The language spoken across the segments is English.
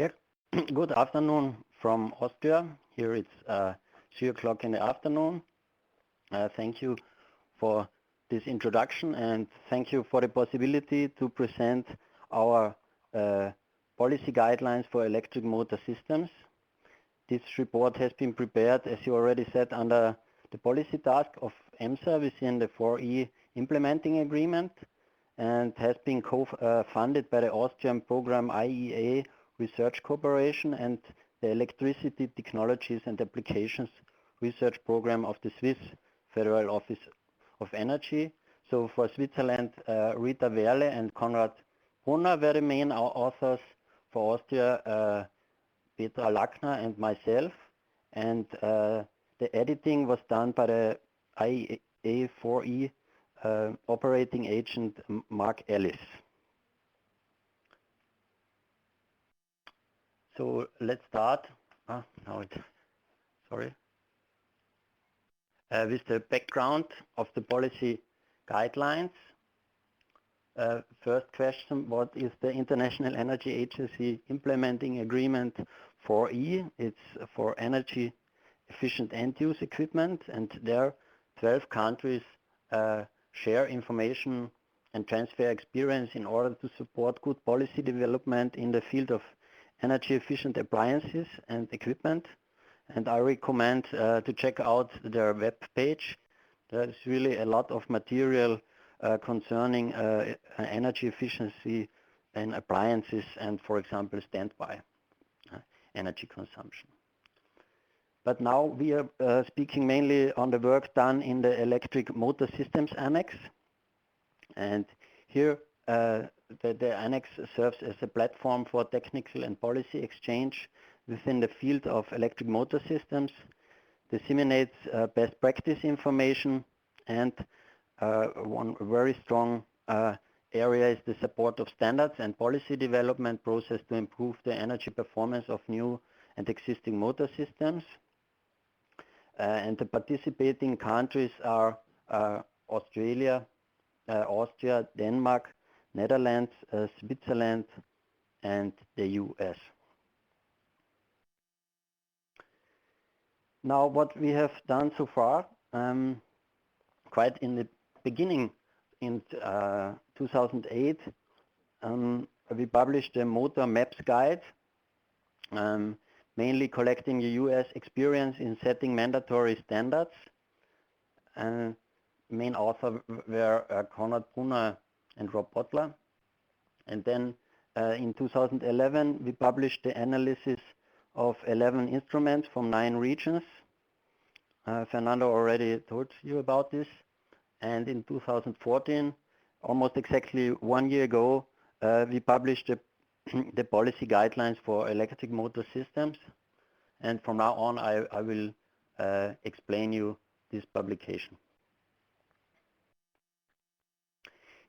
Yeah, good afternoon from Austria. Here it's 3 o'clock in the afternoon. Thank you for this introduction and thank you for the possibility to present our policy guidelines for electric motor systems. This report has been prepared, as you already said, under the policy task of EMSA within the 4E implementing agreement and has been co-funded by the Austrian program IEA Research Cooperation and the Electricity Technologies and Applications Research Program of the Swiss Federal Office of Energy. So for Switzerland, Rita Werle and Konrad Brunner were the main authors. For Austria, Petra Lackner and myself. And the editing was done by the IEA 4E operating agent Mark Ellis. So let's start. With the background of the policy guidelines. First question, what is the International Energy Agency Implementing Agreement 4E? It's for energy efficient end-use equipment, and there 12 countries share information and transfer experience in order to support good policy development in the field of energy efficient appliances and equipment. And I recommend to check out their web page. There's really a lot of material concerning energy efficiency in appliances and, for example, standby energy consumption. But now we are speaking mainly on the work done in the Electric Motor Systems Annex. And here the Annex serves as a platform for technical and policy exchange within the field of electric motor systems, disseminates best practice information, and one very strong area is the support of standards and policy development process to improve the energy performance of new and existing motor systems. And the participating countries are Australia, Austria, Denmark, Netherlands, Switzerland, and the US. Now what we have done so far, quite in the beginning in 2008, we published a motor MEPS guide, mainly collecting the US experience in setting mandatory standards. Main author were Konrad Brunner and Rob Bottler. And then in 2011 we published the analysis of 11 instruments from 9 regions. Fernando already told you about this. And in 2014, almost exactly 1 year ago, we published the policy guidelines for electric motor systems. And from now on, I will explain you this publication.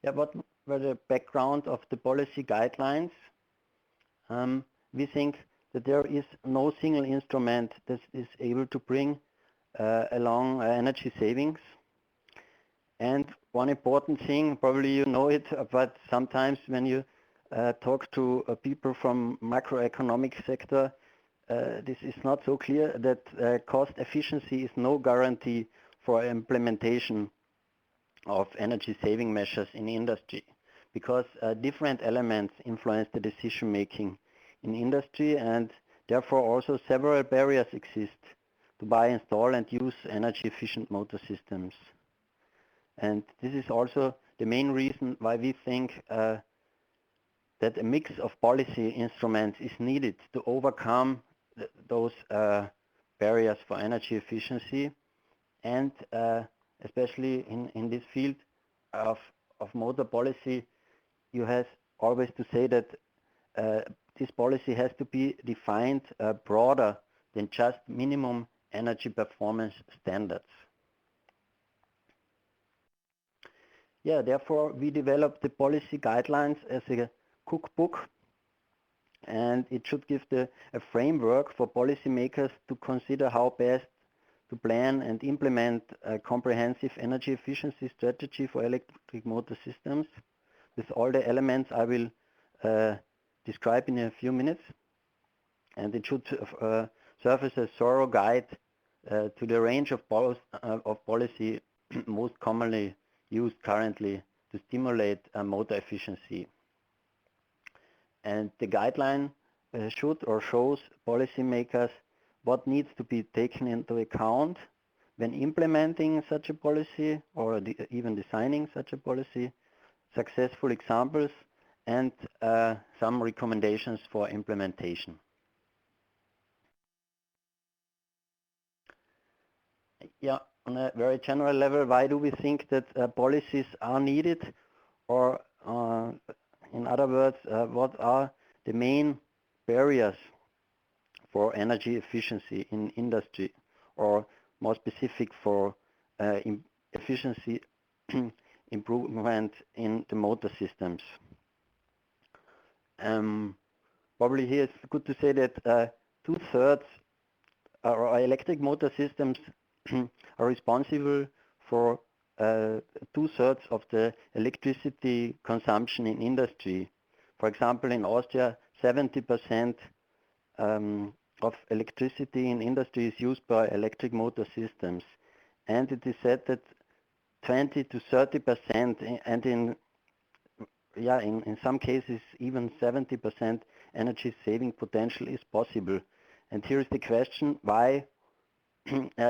Yeah, what were the background of the policy guidelines? We think that there is no single instrument that is able to bring along energy savings. And one important thing, probably you know it, but sometimes when you talk to people from macroeconomic sector, this is not so clear that cost efficiency is no guarantee for implementation of energy saving measures in industry, because different elements influence the decision making in industry, and therefore also several barriers exist to buy, install and use energy efficient motor systems. And this is also the main reason why we think that a mix of policy instruments is needed to overcome those barriers for energy efficiency, and especially in this field of motor policy, you have always to say that this policy has to be defined broader than just minimum energy performance standards. Yeah, therefore we developed the policy guidelines as a cookbook, and it should give a framework for policymakers to consider how best to plan and implement a comprehensive energy efficiency strategy for electric motor systems with all the elements I will describe in a few minutes. and it should serve as a thorough guide to the range of policy most commonly used currently to stimulate motor efficiency. And the guideline should or shows policymakers what needs to be taken into account when implementing such a policy or even designing such a policy, successful examples, and some recommendations for implementation. Yeah, on a very general level, why do we think that policies are needed? Or in other words, what are the main barriers for energy efficiency in industry, or more specific for efficiency improvement in the motor systems? Probably here it's good to say that 2/3 our electric motor systems are responsible for 2/3 of the electricity consumption in industry. For example, in Austria, 70% of electricity in industry is used by electric motor systems, and it is said that 20 to 30%, and in some cases even 70% energy saving potential is possible. And here is the question: why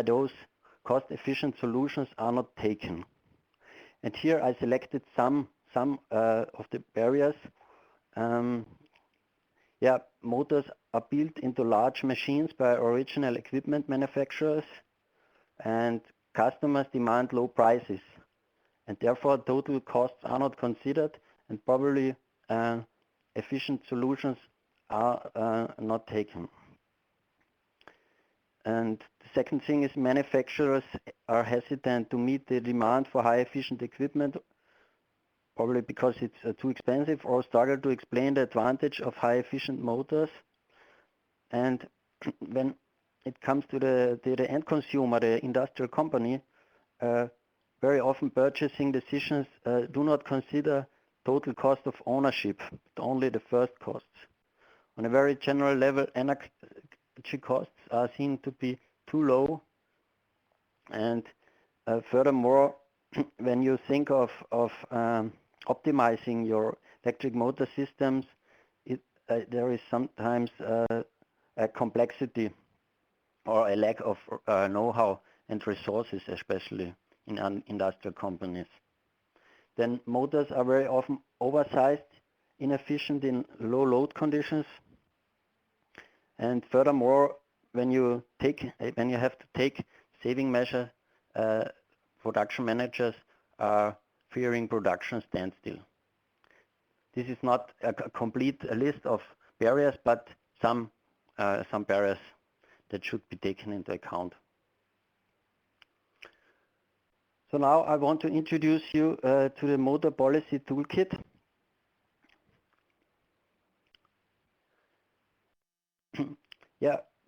those cost-efficient solutions are not taken? And here I selected some of the barriers. Motors are built into large machines by original equipment manufacturers, and customers demand low prices, and therefore total costs are not considered, and probably efficient solutions are not taken. And the second thing is manufacturers are hesitant to meet the demand for high efficient equipment, probably because it's too expensive, or struggle to explain the advantage of high efficient motors. And when it comes to the end consumer, the industrial company, very often purchasing decisions do not consider total cost of ownership, but only the first costs. On a very general level, energy costs are seen to be too low, and furthermore, when you think of optimizing your electric motor systems, there is sometimes a complexity or a lack of know-how and resources, especially in industrial companies. Then motors are very often oversized, inefficient in low load conditions, and furthermore, when you have to take saving measures, production managers are fearing production standstill. This is not a complete list of barriers, but some barriers that should be taken into account. So now I want to introduce you to the Motor Policy Toolkit.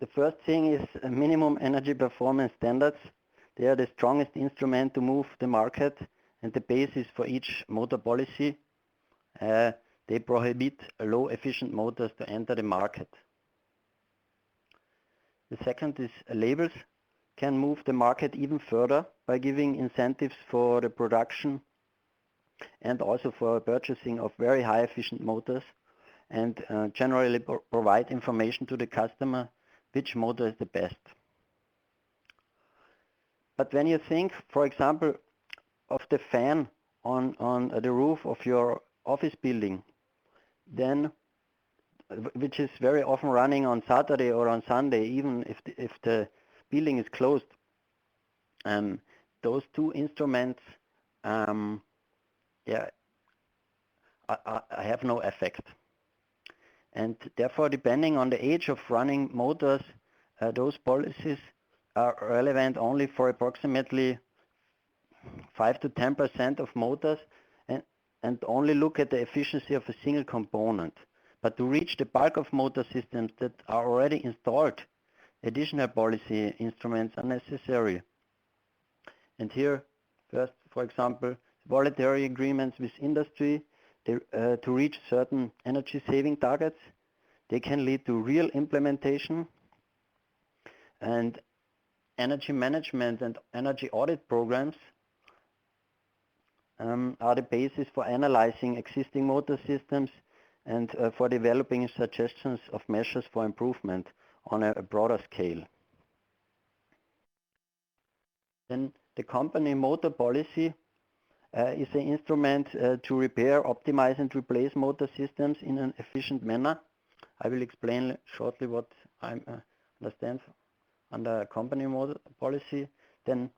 The first thing is minimum energy performance standards. They are the strongest instrument to move the market and the basis for each motor policy. They prohibit low efficient motors to enter the market. The second is labels can move the market even further by giving incentives for the production and also for purchasing of very high efficient motors, and generally provide information to the customer which motor is the best. But when you think, for example, of the fan on the roof of your office building, then which is very often running on Saturday or on Sunday, even if the building is closed, those two instruments have no effect. And therefore, depending on the age of running motors, those policies are relevant only for approximately 5 to 10% of motors, and only look at the efficiency of a single component. But to reach the bulk of motor systems that are already installed, additional policy instruments are necessary. And here, first, for example, voluntary agreements with industry to reach certain energy saving targets. they can lead to real implementation, and energy management and energy audit programs are the basis for analyzing existing motor systems and for developing suggestions of measures for improvement on a broader scale. Then the company motor policy is an instrument to repair, optimize and replace motor systems in an efficient manner. I will explain shortly what I understand under company motor policy. Then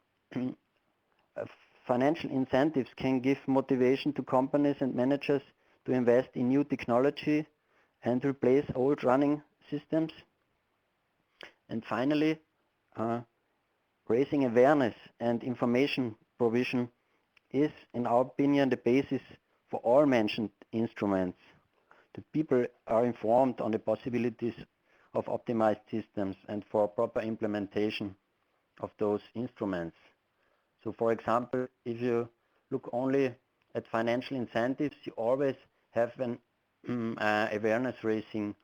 financial incentives can give motivation to companies and managers to invest in new technology and replace old running systems. And finally, raising awareness and information provision is, in our opinion, the basis for all mentioned instruments. The people are informed on the possibilities of optimized systems and for proper implementation of those instruments. So for example, if you look only at financial incentives, you always have an awareness raising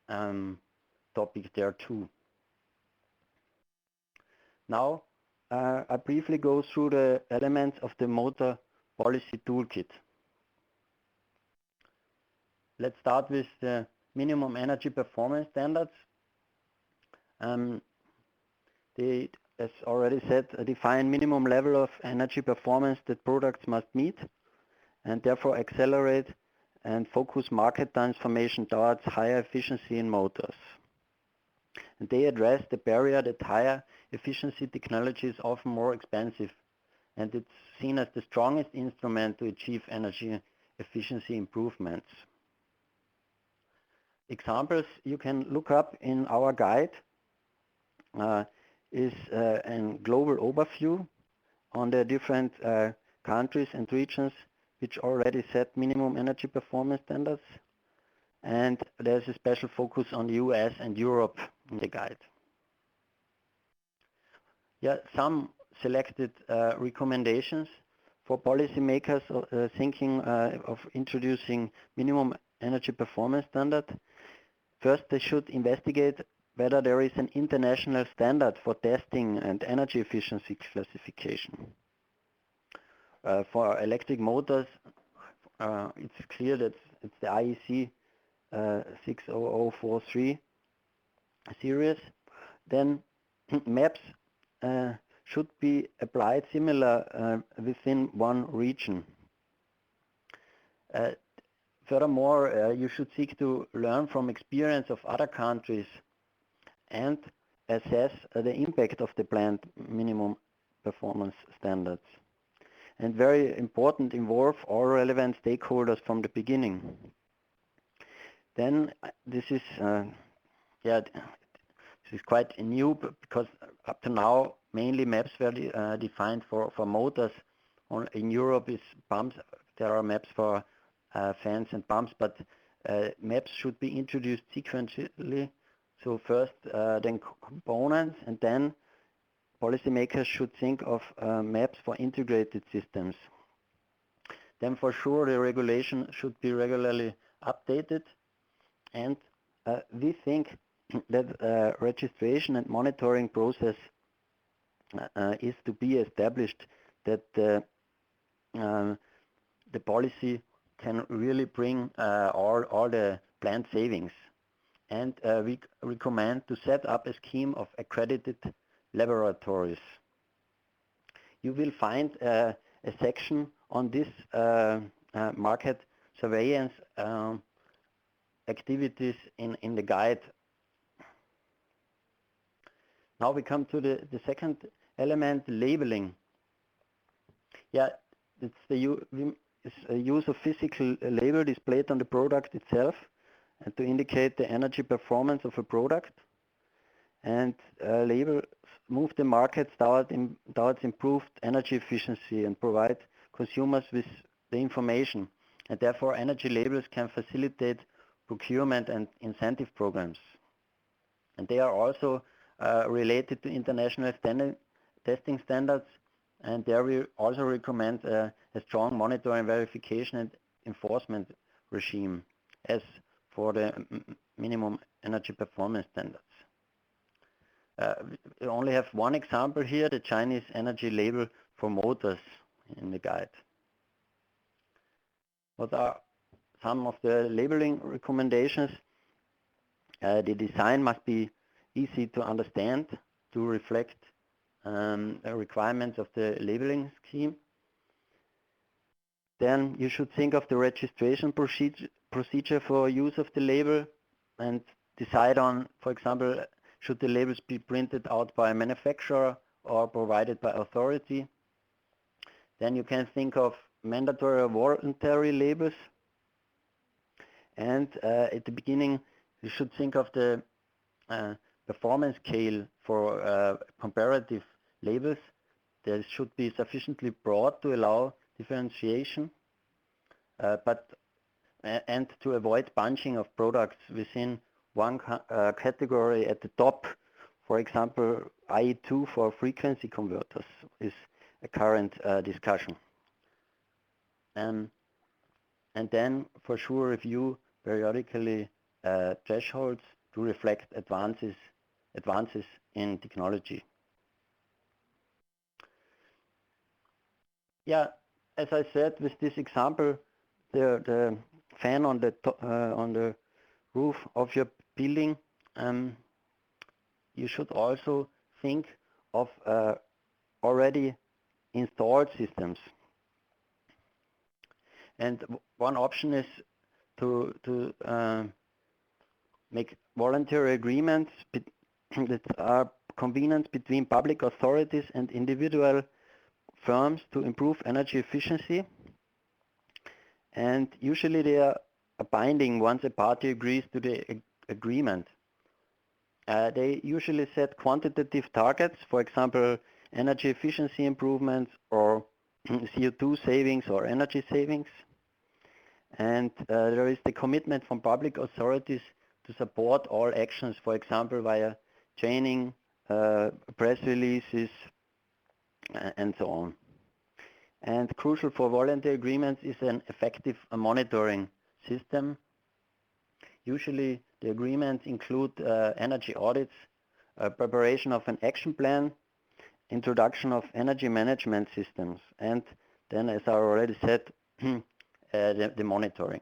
topic there too. Now, I briefly go through the elements of the Motor Policy Toolkit. Let's start with the minimum energy performance standards. They, as already said, define minimum level of energy performance that products must meet and therefore accelerate and focus market transformation towards higher efficiency in motors. And they address the barrier that higher efficiency technology is often more expensive, and it's seen as the strongest instrument to achieve energy efficiency improvements. Examples you can look up in our guide is a global overview on the different countries and regions which already set minimum energy performance standards, and there's a special focus on the US and Europe in the guide. Yeah, some selected recommendations for policymakers thinking of introducing minimum energy performance standard. First, they should investigate whether there is an international standard for testing and energy efficiency classification. For electric motors, it's clear that it's the IEC 60043 series. Then MEPS should be applied similar within one region. Furthermore, you should seek to learn from experience of other countries and assess the impact of the planned minimum performance standards. And very important, involve all relevant stakeholders from the beginning. Then this is quite new because up to now mainly MEPS were defined for motors. In Europe is pumps. There are MEPS for fans and pumps, but MEPS should be introduced sequentially. So first then components, and then policymakers should think of MEPS for integrated systems. Then for sure the regulation should be regularly updated, and we think that registration and monitoring process is to be established, that the policy can really bring all the planned savings. And we recommend to set up a scheme of accredited laboratories. You will find a section on this market surveillance activities in the guide. Now we come to the second element, labeling. Yeah, it's the use of physical label displayed on the product itself and to indicate the energy performance of a product. And labels move the market towards improved energy efficiency and provide consumers with the information. And therefore energy labels can facilitate procurement and incentive programs. And they are also related to international testing standards, and there we also recommend a strong monitoring, verification and enforcement regime as for the minimum energy performance standards. We only have one example here, the Chinese energy label for motors in the guide. What are some of the labeling recommendations? The design must be easy to understand to reflect the requirements of the labeling scheme. Then you should think of the registration procedure for use of the label and decide on, for example, should the labels be printed out by a manufacturer or provided by authority. Then you can think of mandatory or voluntary labels. And at the beginning, you should think of the performance scale for comparative labels. They should be sufficiently broad to allow differentiation, and to avoid bunching of products within one category at the top. For example, IE2 for frequency converters is a current discussion. And then for sure review periodically thresholds to reflect advances in technology. Yeah, as I said, with this example, the fan on the roof of your building, you should also think of already installed systems. And one option is to make voluntary agreements that are convenient between public authorities and individual firms to improve energy efficiency. And usually they are binding once a party agrees to the agreement. They usually set quantitative targets, for example, energy efficiency improvements or CO2 savings or energy savings. And there is the commitment from public authorities to support all actions, for example, via training, press releases, and so on. And crucial for voluntary agreements is an effective monitoring system. Usually the agreements include energy audits, preparation of an action plan, introduction of energy management systems, and then, as I already said, the monitoring.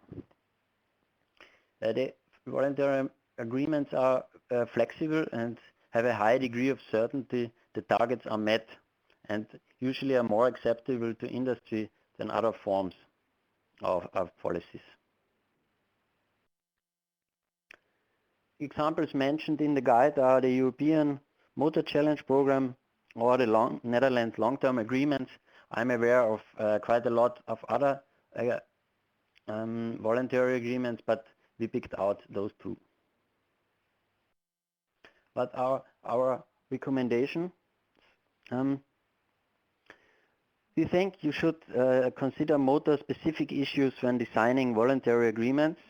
The voluntary agreements are flexible and have a high degree of certainty the targets are met, and usually are more acceptable to industry than other forms of policies. Examples mentioned in the guide are the European Motor Challenge Program or the Netherlands long-term agreements. I'm aware of quite a lot of other voluntary agreements, but we picked out those two. But our recommendation, we think you should consider motor-specific issues when designing voluntary agreements.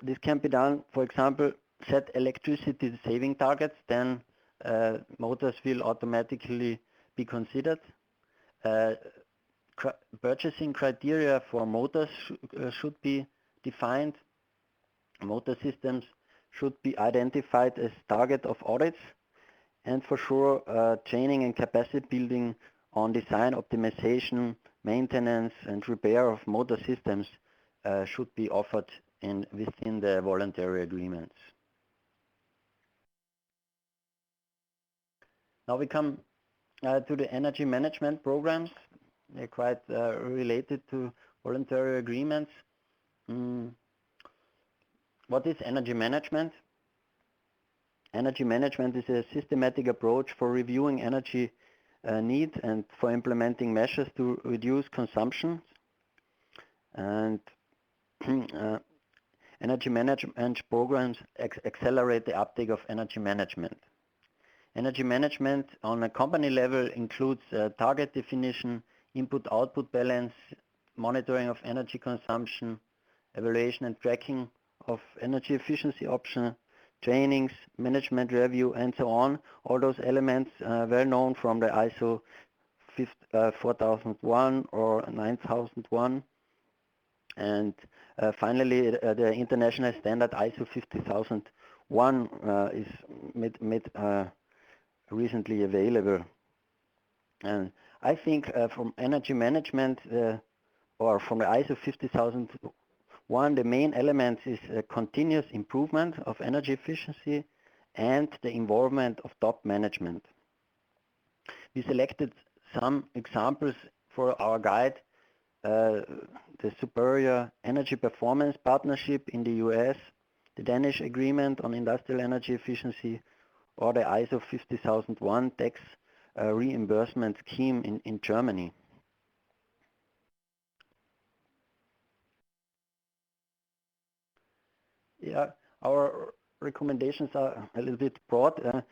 This can be done, for example, set electricity saving targets, then motors will automatically be considered. Purchasing criteria for motors should be defined. Motor systems should be identified as target of audits, and for sure training and capacity building on design optimization, maintenance and repair of motor systems should be offered within the voluntary agreements. Now we come to the energy management programs. They're quite related to voluntary agreements. What is energy management? Energy management is a systematic approach for reviewing energy needs and for implementing measures to reduce consumption. And energy management programs accelerate the uptake of energy management. Energy management on a company level includes target definition, input-output balance, monitoring of energy consumption, evaluation and tracking of energy efficiency options, trainings, management review, and so on. All those elements well known from the ISO 4001 or 9001. And Finally, the international standard ISO 50001 is made recently available. And I think from energy management or from the ISO 50001, the main elements is continuous improvement of energy efficiency and the involvement of top management. We selected some examples for our guide, the Superior Energy Performance Partnership in the US, the Danish Agreement on Industrial Energy Efficiency, or the ISO 50001 tax reimbursement scheme in Germany. Yeah, our recommendations are a little bit broad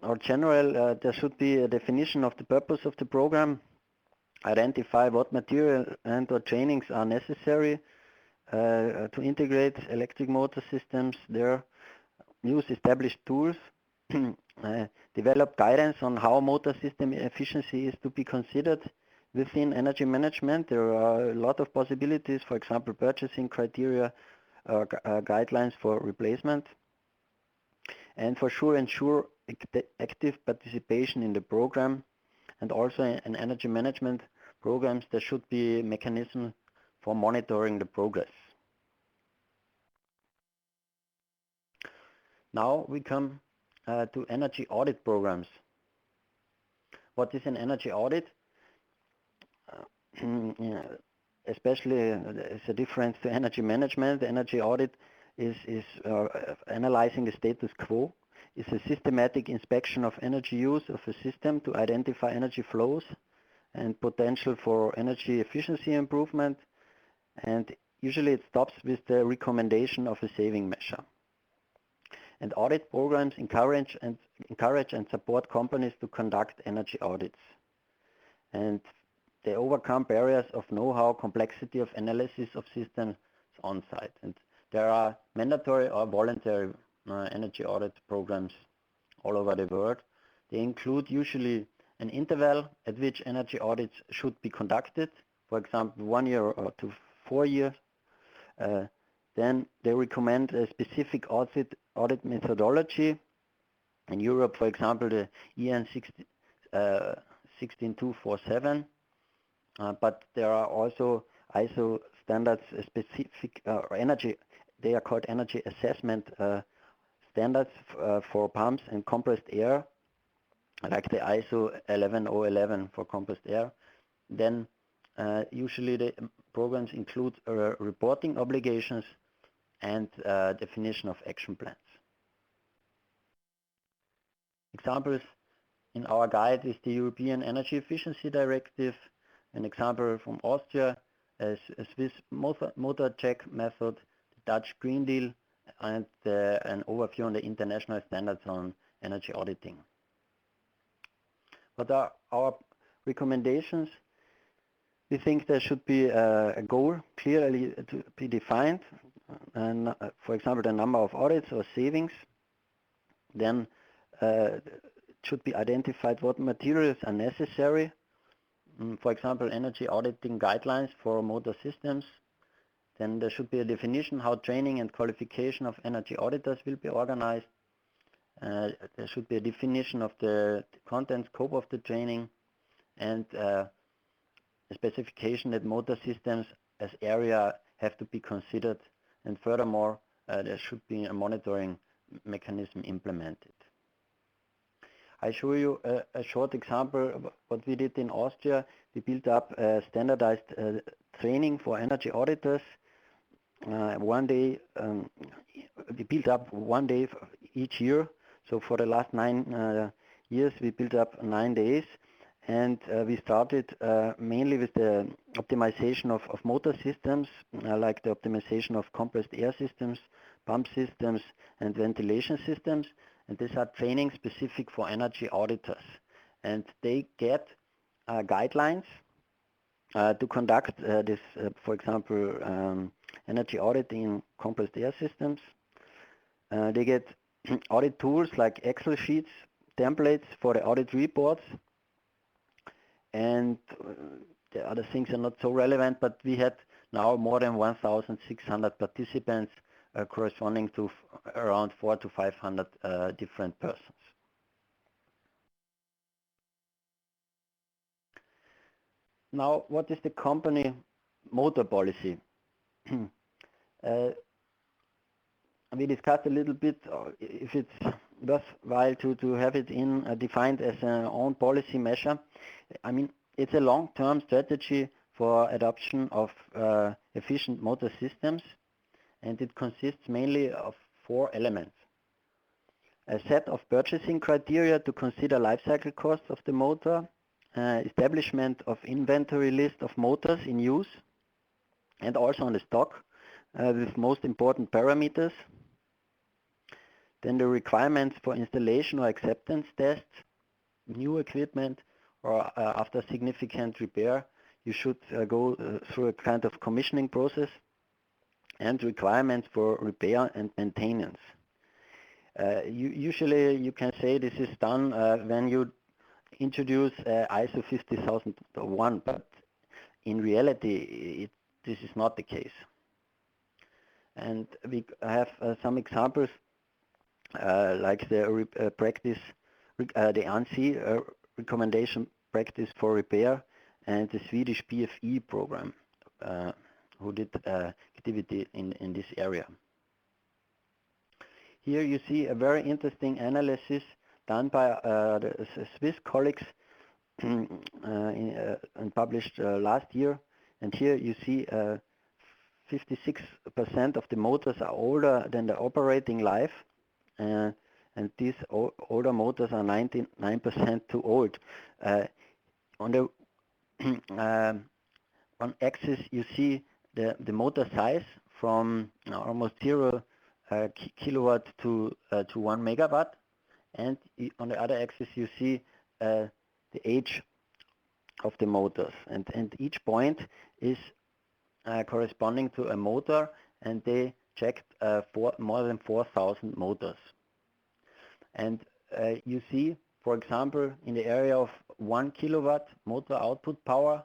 or general. There should be a definition of the purpose of the program, identify what material and or trainings are necessary to integrate electric motor systems there, use established tools, develop guidance on how motor system efficiency is to be considered within energy management. There are a lot of possibilities, for example, purchasing criteria, guidelines for replacement, and for sure ensure active participation in the program. And also in energy management programs, there should be a mechanism for monitoring the progress. Now we come to energy audit programs. What is an energy audit? Especially as a difference to energy management, the energy audit is analyzing the status quo. It's a systematic inspection of energy use of a system to identify energy flows and potential for energy efficiency improvement, and usually it stops with the recommendation of a saving measure. And audit programs encourage and support companies to conduct energy audits. And they overcome barriers of know-how, complexity of analysis of systems on site. And there are mandatory or voluntary energy audit programs all over the world. They include usually an interval at which energy audits should be conducted, for example 1 year or to 4 years. Then they recommend a specific audit methodology. In Europe, for example, the EN 16247, but there are also ISO standards specific energy, they are called energy assessment standards for pumps and compressed air, like the ISO 11011 for compressed air. Then usually the programs include reporting obligations and definition of action plans. Examples in our guide is the European Energy Efficiency Directive, an example from Austria, a Swiss motor check method, the Dutch Green Deal, and an overview on the international standards on energy auditing. What are our recommendations? We think there should be a goal clearly to be defined, and for example the number of audits or savings. Then it should be identified what materials are necessary. For example, energy auditing guidelines for motor systems. Then there should be a definition how training and qualification of energy auditors will be organized. There should be a definition of the content scope of the training, and a specification that motor systems as area have to be considered, and furthermore there should be a monitoring mechanism implemented. I show you a short example of what we did in Austria. We built up a standardized training for energy auditors. We built up 1 day each year. So for the last 9 years we built up 9 days, and we started mainly with the optimization of motor systems, like the optimization of compressed air systems, pump systems, and ventilation systems. And these are training specific for energy auditors, and they get guidelines to conduct this, for example, energy auditing in compressed air systems. They get audit tools like Excel sheets, templates for the audit reports, and the other things are not so relevant, but we had now more than 1,600 participants corresponding to around 400 to 500 different persons. Now, what is the company motor policy? We discussed a little bit if it's worthwhile to have it defined as an own policy measure. I mean, it's a long-term strategy for adoption of efficient motor systems, and it consists mainly of 4 elements. A set of purchasing criteria to consider life cycle costs of the motor, establishment of inventory list of motors in use and also on the stock with most important parameters. Then the requirements for installation or acceptance tests, new equipment, or after significant repair, you should go through a kind of commissioning process, and requirements for repair and maintenance. Usually you can say this is done when you introduce ISO 50001, but in reality this is not the case. And we have some examples like the practice, the ANSI recommendation practice for repair, and the Swedish PFE program who did activity in this area. Here you see a very interesting analysis done by the Swiss colleagues and published last year, and here you see 56% of the motors are older than the operating life, and these older motors are 99% too old. On the on axis you see the motor size from almost 0 kilowatt to 1 megawatt, and on the other axis you see the age of the motors, and each point is corresponding to a motor, and they checked more than 4,000 motors. And you see, for example, in the area of 1 kilowatt motor output power,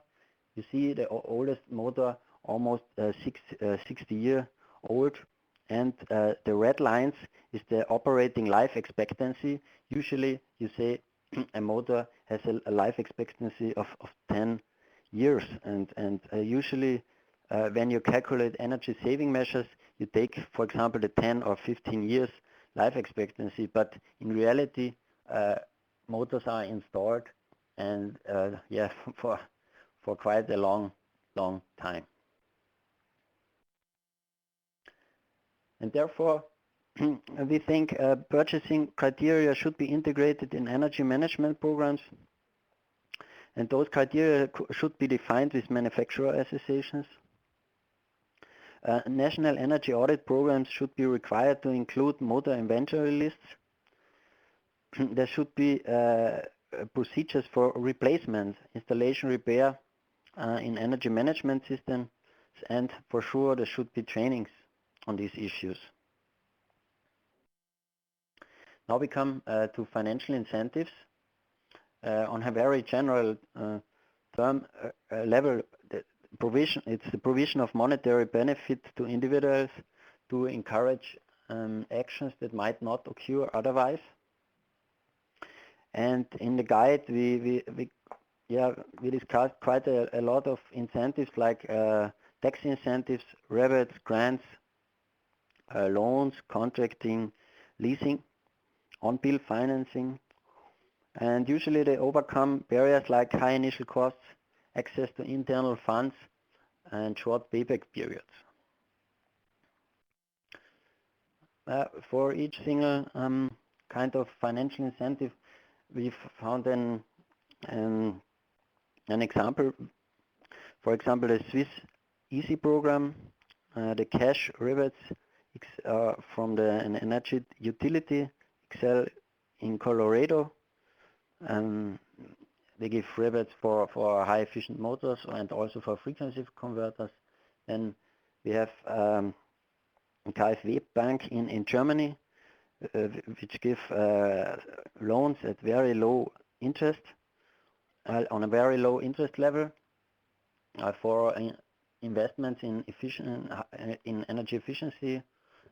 you see the oldest motor almost 60 years old, and the red lines is the operating life expectancy. Usually you say a motor has a life expectancy of 10 years, and usually when you calculate energy saving measures, you take, for example, the 10 or 15 years life expectancy, but in reality motors are installed and yeah, for quite a long time. And therefore we think purchasing criteria should be integrated in energy management programs, and those criteria should be defined with manufacturer associations. National energy audit programs should be required to include motor inventory lists. There should be procedures for replacement, installation, repair in energy management systems, and for sure there should be trainings on these issues. Now we come to financial incentives. On a very general term level, it's the provision of monetary benefit to individuals to encourage actions that might not occur otherwise. And in the guide we discussed quite a lot of incentives like tax incentives, rebates, grants, loans, contracting, leasing, on-bill financing, and usually they overcome barriers like high initial costs, access to internal funds, and short payback periods. For each single kind of financial incentive, we've found an example. For example, the Swiss EASY program, the cash rebates from the energy utility Excel in Colorado. They give rebates for high efficient motors and also for frequency converters. Then we have KfW Bank in Germany, which give loans at very low interest, on a very low interest level for investments in energy efficiency,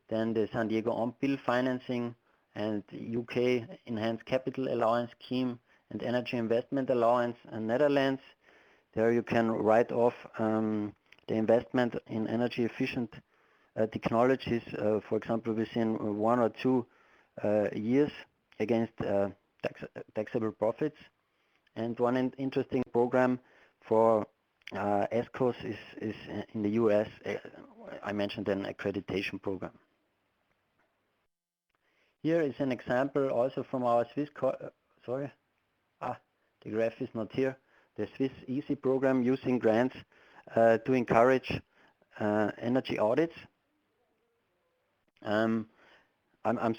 then the San Diego on-bill financing and UK enhanced capital allowance scheme and energy investment allowance in Netherlands. There you can write off the investment in energy efficient technologies, for example, within 1 or 2 years against taxable profits. And one interesting program for ESCOs is in the US. I mentioned an accreditation program. Here is an example also from our Swiss, the graph is not here, the Swiss EASY program using grants to encourage energy audits. I'm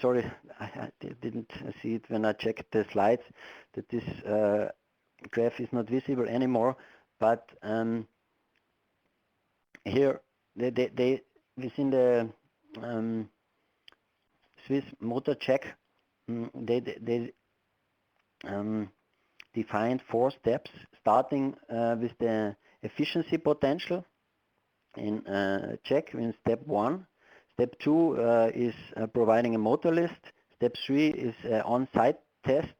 sorry, I didn't see it when I checked the slides, that this graph is not visible anymore, but here they within the Swiss motor check, they defined 4 steps, starting with the efficiency potential in check in step 1. Step 2 is providing a motor list. Step 3 is on-site test,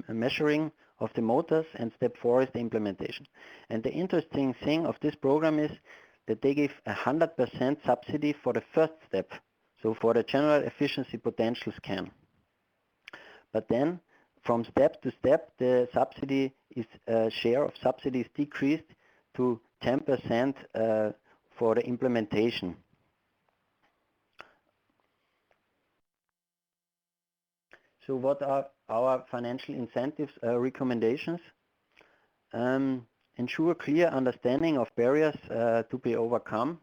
measuring of the motors, and step 4 is the implementation. And the interesting thing of this program is that they give 100% subsidy for the first step, so for the general efficiency potential scan. But then from step to step, the subsidy is share of subsidy is decreased to 10% for the implementation. So what are our financial incentives recommendations? Ensure clear understanding of barriers to be overcome.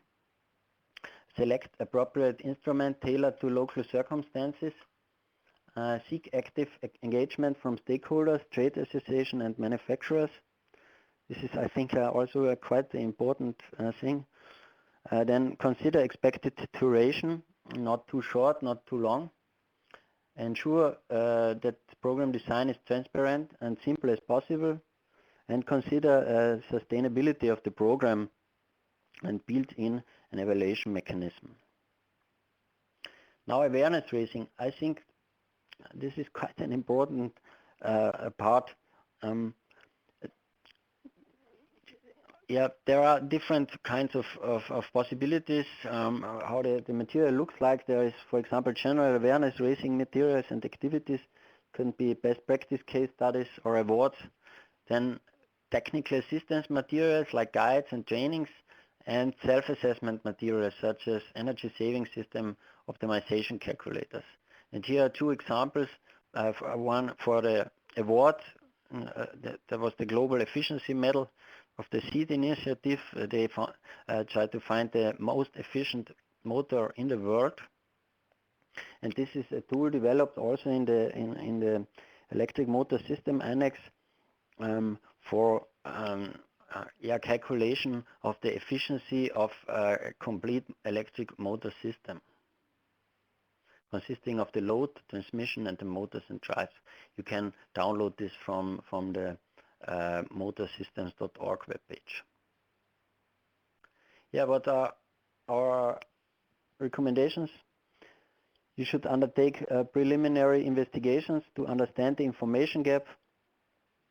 Select appropriate instrument tailored to local circumstances. Seek active engagement from stakeholders, trade associations and manufacturers. This is, I think, also a quite important thing. Then consider expected duration, not too short, not too long. Ensure that program design is transparent and simple as possible, and consider sustainability of the program and build in an evaluation mechanism. Now, awareness raising, I think this is quite an important part. Yeah, there are different kinds of possibilities, how the material looks like. There is, for example, general awareness raising materials and activities, can be best practice case studies or awards. Then technical assistance materials like guides and trainings, and self-assessment materials such as energy saving system optimization calculators. And here are 2 examples. One for the award, there was the Global Efficiency Medal of the SEED initiative. They tried to find the most efficient motor in the world. And this is a tool developed also in the Electric Motor Systems Annex for calculation of the efficiency of a complete electric motor system, consisting of the load, transmission, and the motors and drives. You can download this from the motorsystems.org webpage. Yeah, what are our recommendations? You should undertake preliminary investigations to understand the information gap,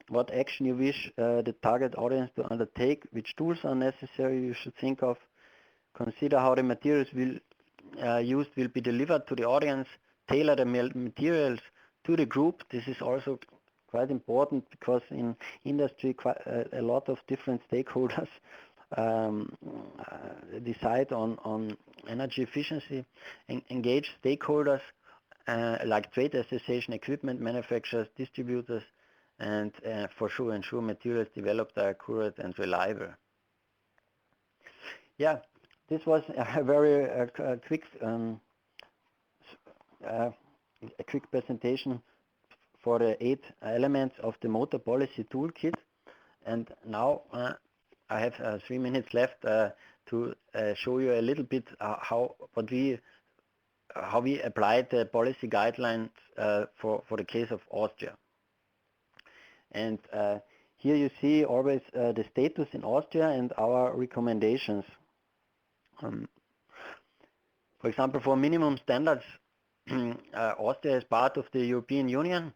what action you wish the target audience to undertake, which tools are necessary you should think of, consider how the materials used will be delivered to the audience, tailor the materials to the group. This is also quite important because in industry a lot of different stakeholders decide on energy efficiency. Engage stakeholders like trade association, equipment manufacturers, distributors, and for sure ensure materials developed are accurate and reliable. Yeah, this was a very quick presentation for the 8 elements of the Motor Policy Toolkit. And now I have 3 minutes left to show you a little bit how we applied the policy guidelines for the case of Austria. And here you see always the status in Austria and our recommendations. For example, for minimum standards, Austria is part of the European Union,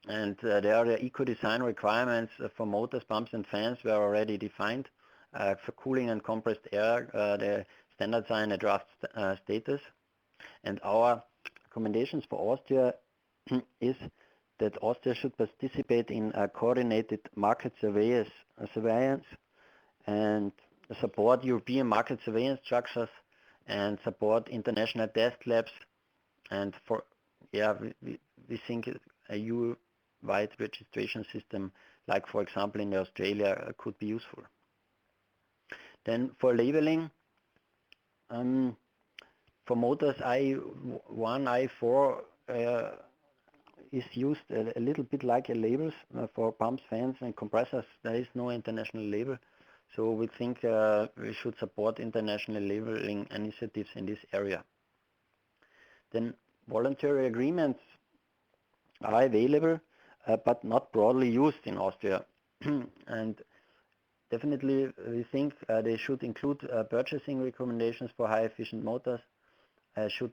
and there are the eco-design requirements for motors, pumps and fans were already defined. For cooling and compressed air, the standards are in a draft status. And our recommendations for Austria is that Austria should participate in a coordinated market surveillance and support European market surveillance structures and support international test labs. And for we think a EU-wide registration system, like for example in Australia, could be useful. Then for labeling, for motors I1, I4 is used a little bit like a labels. For pumps, fans and compressors there is no international label, so we think we should support international labeling initiatives in this area. Then voluntary agreements are available but not broadly used in Austria. And definitely we think they should include purchasing recommendations for high efficient motors, should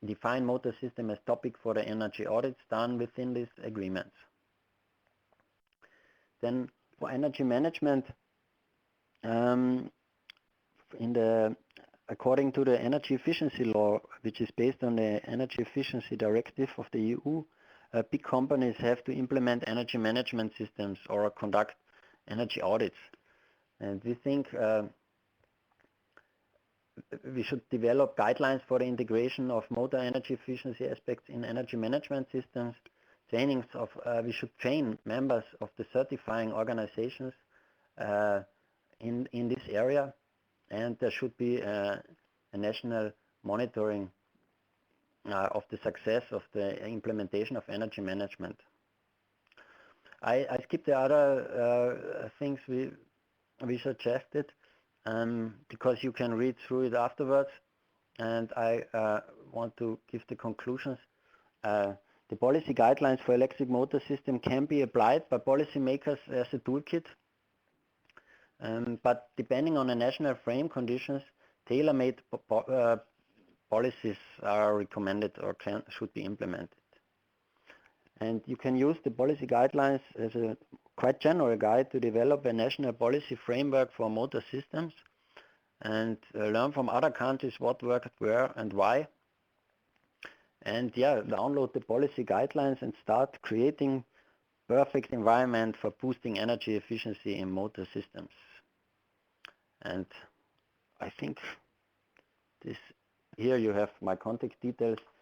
define motor system as topic for the energy audits done within these agreements. Then for energy management, according to the energy efficiency law, which is based on the energy efficiency directive of the EU, big companies have to implement energy management systems or conduct energy audits. And we think we should develop guidelines for the integration of motor energy efficiency aspects in energy management systems. We should train members of the certifying organizations in this area, and there should be a national monitoring of the success of the implementation of energy management. I skipped the other things we suggested because you can read through it afterwards, and I want to give the conclusions. The policy guidelines for electric motor system can be applied by policymakers as a toolkit, but depending on the national frame conditions, tailor-made policies are recommended or should be implemented. And you can use the policy guidelines as a quite general guide to develop a national policy framework for motor systems and learn from other countries what worked where and why. And download the policy guidelines and start creating perfect environment for boosting energy efficiency in motor systems. And I think here you have my contact details